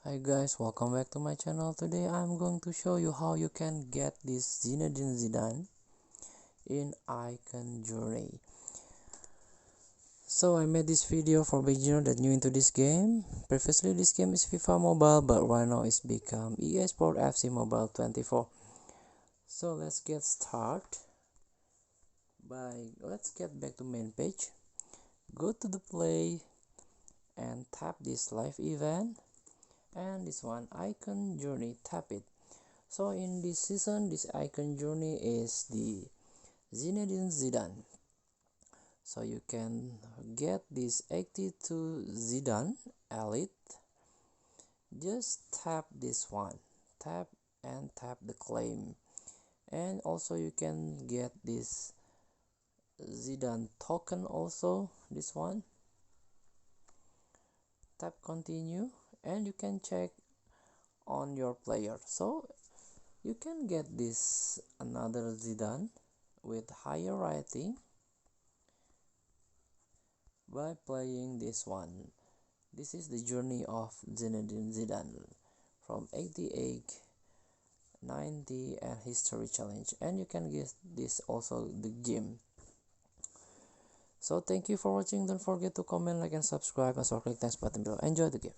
Hi guys, welcome back to my channel. Today I'm going to show you how you can get this Zinedine Zidane in Icon Journey. So I made this video for beginner that new into this game. Previously this game is FIFA Mobile, but right now it's become EA Sport FC Mobile 24. So let's get started let's get back to main page. Go to the play and tap this live event, and this one Icon Journey, tap it. So in this season, this Icon Journey is the Zinedine Zidane. So you can get this 82 Zidane Elite. Just tap this one, tap and tap the claim, and also you can get this Zidane token also, this one. Tap continue and you can check on your player. So you can get this another Zidane with higher rating by playing this one. This is the journey of Zinedine Zidane from 88, 90 and history challenge, and you can get this also the gym. So thank you for watching. Don't forget to comment, like and subscribe, and also click the next button below. Enjoy the game.